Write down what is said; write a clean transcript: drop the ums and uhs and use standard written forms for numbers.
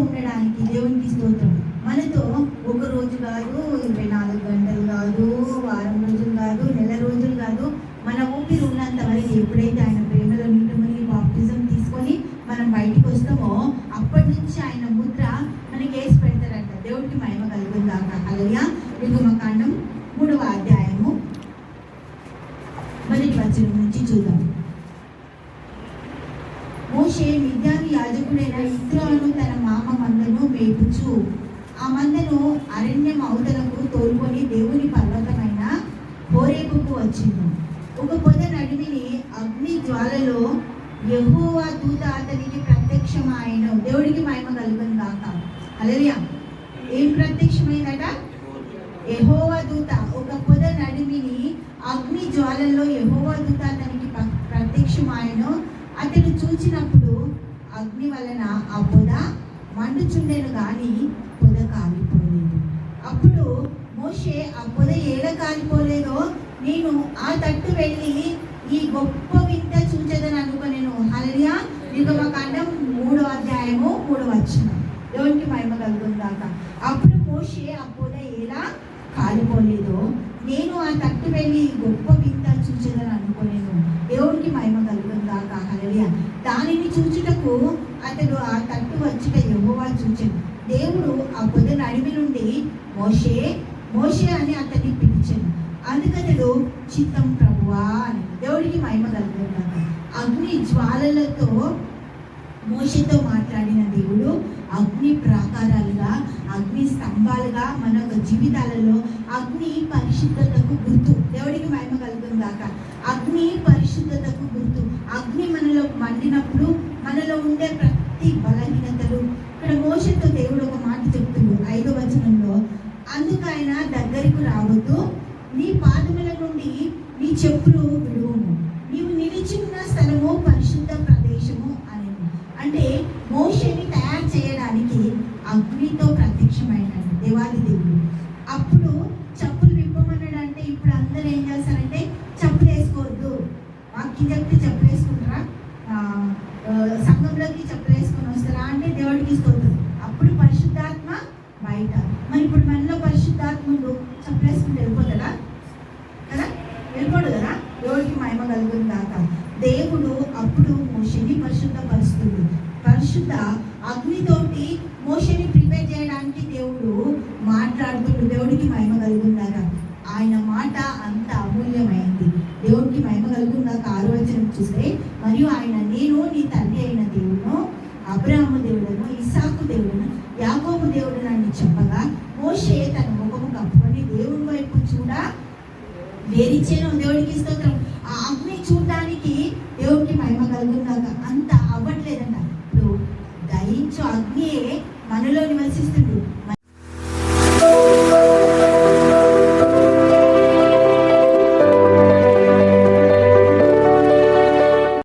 ఉండడానికి దేవునికి స్తోత్రం. మనతో ఒక రోజు కాదు, 24 గంటలు కాదు, వారం రోజులు కాదు, నెల రోజులు కాదు, మన ఊపిరి ఉన్నంత వరకు ఎప్పుడైతే ఆయన ప్రేమలో నీటి బాప్టిజం తీసుకొని మనం బయటికి వస్తామో అప్పటి నుంచి ఆయన ముద్ర మనకి వేసి పెడతారంట. దేవుడికి మహిమ కలుగుతుందాక. హల్లెలూయా. నిర్గమకాండం 3వ అధ్యాయము 1వ వచనం నుంచి చూద్దాం. మోషే మిద్యాను యాజకుడైన యిత్రోను తన మామ మందను మేపుచు ఆ మందను అరణ్యం అవతలకు తోలుకొని దేవుని పర్వతమైన హోరేబుకు వచ్చింది. ఒక పొద నడిమిని అగ్ని జ్వాలలో యెహోవా దూత అతనికి ప్రత్యక్షమాయెను. దేవుడికి మహిమ కలుగును గాక. హల్లెలూయా. ఏం ప్రత్యక్షమైందట? యెహోవా దూత. ఒక పొద నడిమిని అగ్ని జ్వాలలో యెహోవా దూత అతనికి ప్రత్యక్షమాయెను. అతను చూచినప్పుడు అగ్ని వలన ఆ పొద మండుచుండెను కానీ పొద కాలిపోలేదు. అప్పుడు మోషే ఆ పొద ఏడ కాలిపోలేదో నేను ఆ తట్టు వెళ్ళి ఈ గొప్ప వింత చూచెదను అనుకొనెను. హల్లెలూయా. నిర్గమకాండం 3వ అధ్యాయము 3వ వచనం. దేవునికి మహిమ కలుగుతుందాక. అప్పుడు మోషే ఆ పొద ఎలా కాలిపోలేదో నేను ఆ తట్టు వెళ్ళి గొప్ప వింత చూచెదను అనుకొనెను. దేవునికి మహిమ కలుగుతుందాక. హల్లెలూయా. దానిని చూచుటకు అతడు ఆ తట్టు వచ్చుట యెహోవా చూచెను. దేవుడు ఆ పొద నడిమి నుండి మోషే మోషే అని అతన్ని పిలిచెను. అందుకతడు చిత్తం ప్రభువా అని. దేవుడికి మహిమ కలుగుతుందాక. అగ్ని జ్వాలలతో మోషేతో మాట్లాడిన దేవుడు అగ్ని ప్రాకారాలుగా, అగ్ని స్తంభాలుగా మన జీవితాలలో అగ్ని పరిశుద్ధతకు గుర్తు. దేవుడికి మహిమ కలుగుతుందాక. అగ్ని పరిశుద్ధతకు గుర్తు. అగ్ని మనలో మండినప్పుడు మనలో ఉండే ప్రతి బలహీనతలు. ఇక్కడ మోషేతో దేవుడు ఒక మాట చెప్తుంది 5వ వచనంలో, అందుకు ఆయన దగ్గరకు రావద్దు, నీ పాదముల నుండి నీ చెప్పులు విడువుము, నీవు నిలిచి ఉన్న స్థలము పరిశుద్ధ ప్రదేశము అని. అంటే మోషేని తయారు చేయడానికి అగ్నితో ప్రత్యక్షమైనాడు దేవాది దేవుడు. అప్పుడు చెప్పులు విప్పమన్నాడు. అంటే ఇప్పుడు అందరూ ఏం చేస్తారంటే చెప్పులు వేసుకోవద్దు. వాక్యం చెప్తే చెప్పులు వేసుకుంటారా? సంఘంలోకి చెప్పులు వేసుకొని వస్తారా అంటే దేవుడికి స్తోత్రం. అప్పుడు పరిశుద్ధాత్మ బయట. మరి ఇప్పుడు మనలో పరిశుద్ధాత్ముడు చెప్పులు వేసుకుంటూ వెళ్ళిపోతాడా? కదా, వెళ్ళిపోడు కదా. దేవుడికి మహిమ కలుగుతుంది కాక. దేవుడు అప్పుడు మోషేని పరిశుద్ధపరుస్తుంది. పరిశుద్ధ అగ్నితోటి మోషేని ప్రిపేర్ చేయడానికి దేవుడు మాట్లాడుతుండు. దేవుడికి మహిమ కలుగుందాక. ఆయన మాట అంత అమూల్యమైంది. దేవుడికి మహిమ కలుగుందాక. 6వ వచనం చూస్తే, మరియు ఆయన నేను నీ తండ్రి అయిన దేవుడును, అబ్రాహాము దేవుడును, ఇస్సాకు దేవుడును, యాకోబు దేవుడును అని చెప్పగా మోషే తన ముఖము కప్పుకొని దేవుడి వైపు చూడ వేరిచ్చాను. దేవుడికి స్తోత్రం. ఆ అగ్ని చూడడానికి దేవుడికి మహిమ కలుగుందాక. అంత అవ్వట్లేదంట. ఇప్పుడు దహించు అగ్నియే మనలో నివసిస్తుంది.